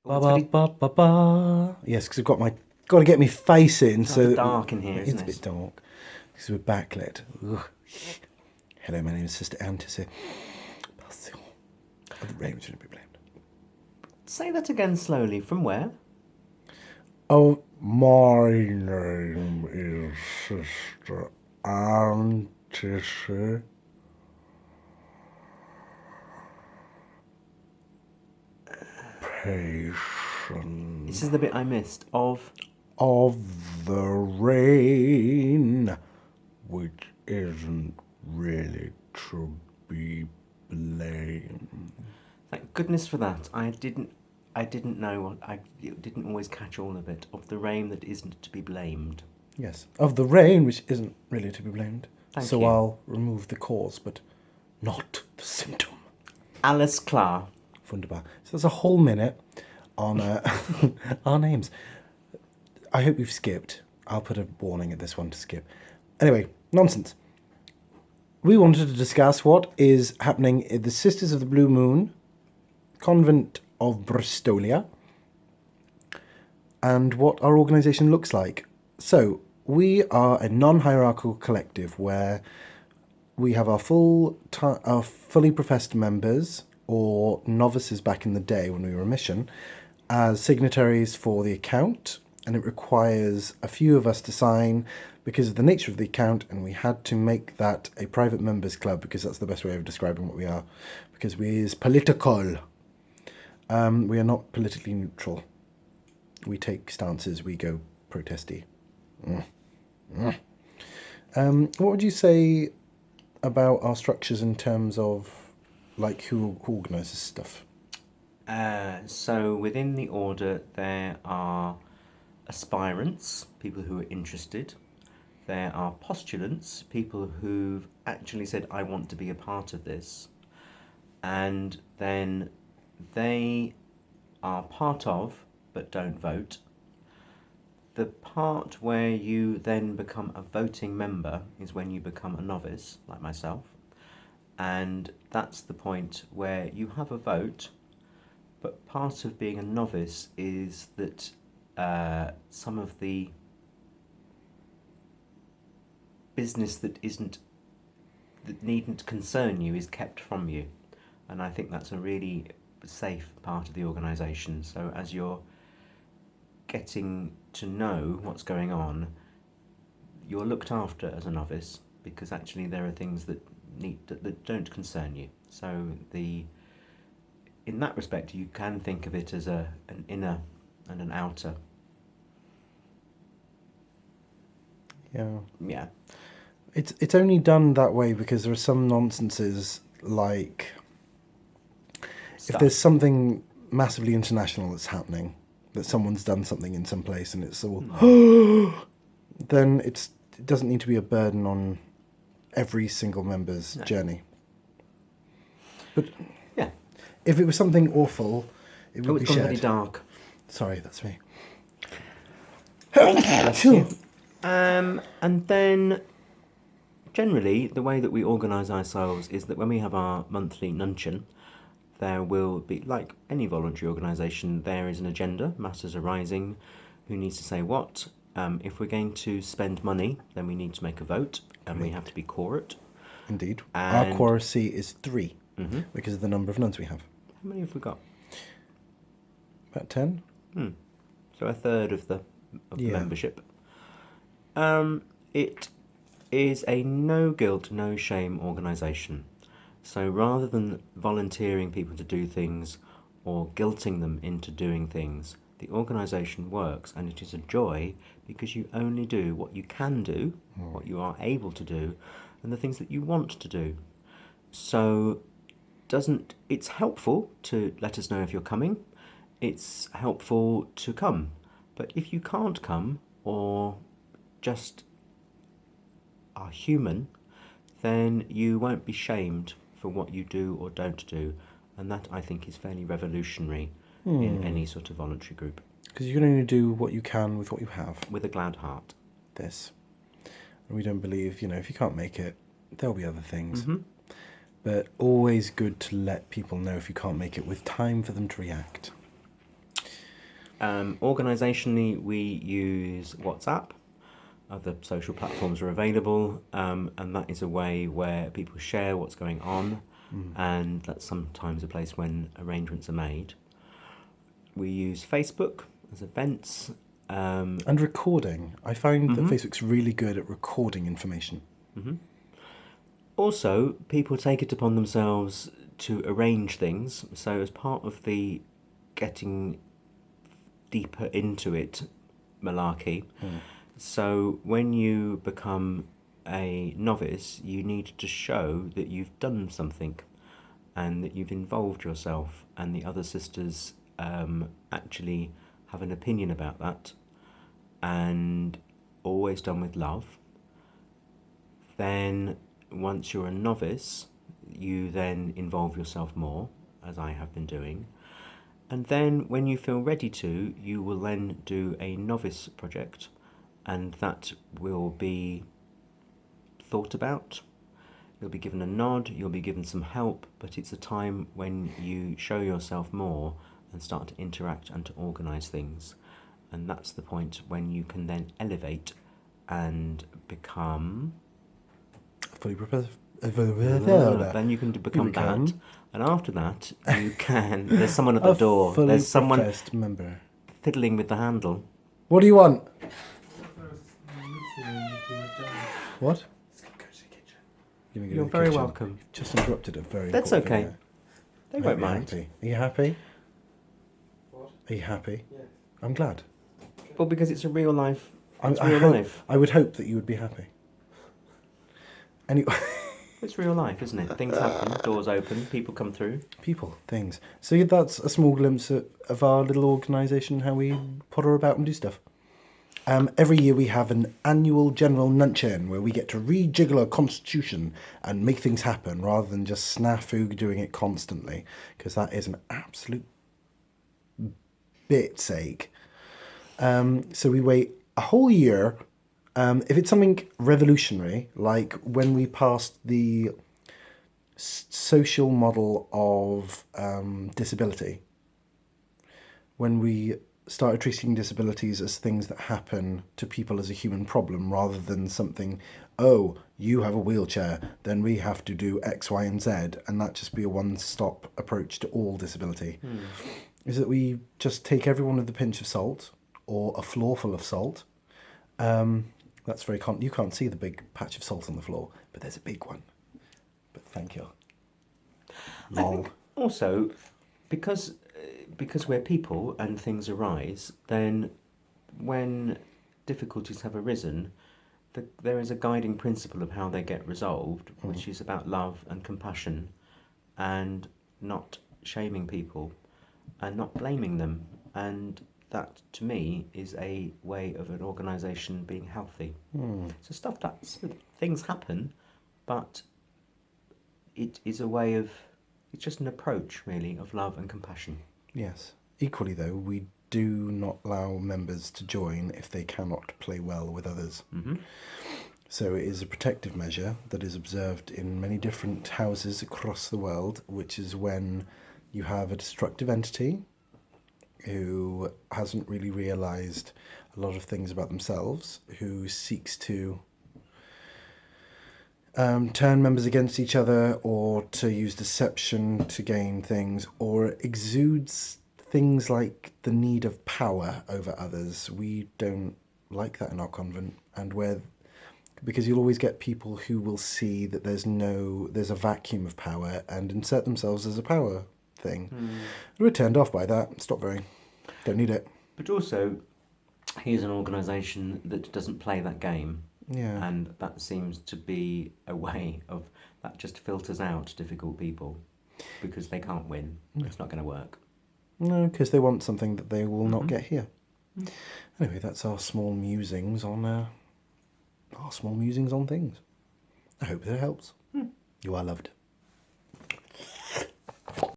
Ba ba ba ba ba. Yes, because got to get me face in. It's So rather dark in here, it's isn't a it? bit dark because we're backlit. Ugh. Hello, my name is Sister Antis. The rain shouldn't be blamed. Say that again slowly. From where? Oh, my name is Sister Antis. Patient This is the bit I missed of. of the rain, which isn't really to be blamed. Thank goodness for that. I didn't know what. I didn't always catch all of it. Of the rain that isn't to be blamed. Yes, of the rain, which isn't really to be blamed. Thank So you. I'll remove the cause, but not the symptom. Alice Klar. Wunderbar. So there's a whole minute on our names. I hope you've skipped. I'll put a warning at this one to skip. Anyway, nonsense. We wanted to discuss what is happening in the Sisters of the Blue Moon Convent of Bristolia and what our organisation looks like. So, we are a non-hierarchical collective where we have our fully professed members or novices back in the day when we were a mission as signatories for the account, and it requires a few of us to sign because of the nature of the account, and we had to make that a private members club because that's the best way of describing what we are, because we is political. We are not politically neutral. We take stances, we go protesty. What would you say about our structures in terms of like who organises stuff? So within the order, there are aspirants, people who are interested. There are postulants, people who've actually said, I want to be a part of this. And then they are part of, but don't vote. The part where you then become a voting member is when you become a novice, like myself. And that's the point where you have a vote, but part of being a novice is that some of the business that needn't concern you is kept from you, and I think that's a really safe part of the organisation. So as you're getting to know what's going on, you're looked after as a novice because actually there are things that don't concern you. So in that respect, you can think of it as an inner and an outer. Yeah. Yeah. It's only done that way because there are some nonsenses like if there's something massively international that's happening, that someone's done something in some place and it's all then it doesn't need to be a burden on every single member's journey. But yeah, if it was something awful, it would be shared. Really dark. Sorry, that's me. And then generally, the way that we organise ourselves is that when we have our monthly nuncheon, there will be, like any voluntary organisation, there is an agenda, matters arising, who needs to say what. If we're going to spend money, then we need to make a vote, and we have to be quorate. Indeed. Our quoracy is 3 because of the number of nuns we have. How many have we got? About 10. So a third of the membership. It is a no guilt, no shame organisation. So rather than volunteering people to do things or guilting them into doing things, the organisation works, and it is a joy because you only do what you can do, what you are able to do, and the things that you want to do. So it's helpful to let us know if you're coming. It's helpful to come. But if you can't come or just are human, then you won't be shamed for what you do or don't do. And that, I think, is fairly revolutionary in any sort of voluntary group. Because you can only do what you can with what you have. With a glad heart. This. And we don't believe, if you can't make it, there'll be other things. But always good to let people know if you can't make it with time for them to react. Organisationally, we use WhatsApp. Other social platforms are available, and that is a way where people share what's going on, and that's sometimes a place when arrangements are made. We use Facebook as events. And recording. I find that Facebook's really good at recording information. Also, people take it upon themselves to arrange things. So, as part of the getting deeper into it malarkey, so when you become a novice, you need to show that you've done something and that you've involved yourself, and the other sisters actually have an opinion about that, and always done with love. Then once you're a novice, you then involve yourself more, as I have been doing. And then when you feel ready to, you will then do a novice project, and that will be thought about. You'll be given a nod, you'll be given some help, but it's a time when you show yourself more and start to interact and to organise things. And that's the point when you can then elevate and become... Fully prepared. Then you can become that, and after that you can. There's someone at the door. Fully There's someone professed member. fiddling with the handle. What do you want? What? You're very welcome. You've just interrupted a very. That's important okay. thing there. They I hope won't you're mind. happy. Are you happy? What? Are you happy? Yes. I'm glad. Well, because it's a real life. It's I real hope, life. I would hope that you would be happy. Anyway. It's real life, isn't it? Things happen. Doors open. People come through. People, things. So that's a small glimpse of our little organisation, how we potter about and do stuff. Every year we have an annual general nuncheon where we get to rejiggle our constitution and make things happen rather than just snafu doing it constantly, because that is an absolute bit's ache. So we wait a whole year. If it's something revolutionary, like when we passed the social model of disability, when we started treating disabilities as things that happen to people as a human problem rather than something, oh, you have a wheelchair, then we have to do X, Y, and Z, and that just be a one-stop approach to all disability, is that we just take everyone with a pinch of salt, or a floor full of salt. That's very you can't see the big patch of salt on the floor, but there's a big one. But thank you. Lol. Also, because we're people and things arise, then when difficulties have arisen, there is a guiding principle of how they get resolved, which is about love and compassion, and not shaming people, and not blaming them, and that to me is a way of an organisation being healthy. So things happen, but it is a way of, it's just an approach really of love and compassion. Yes. Equally though, we do not allow members to join if they cannot play well with others. So it is a protective measure that is observed in many different houses across the world, which is when you have a destructive entity who hasn't really realised a lot of things about themselves, who seeks to turn members against each other, or to use deception to gain things, or exudes things like the need of power over others. We don't like that in our convent, and because you'll always get people who will see that there's a vacuum of power and insert themselves as a power thing. We're turned off by that. Stop very. Don't need it. But also, here's an organisation that doesn't play that game. Yeah. And that seems to be a way of, that just filters out difficult people because they can't win. It's not going to work. No, because they want something that they will not get here. Anyway, that's our small musings on things. I hope that it helps. You are loved.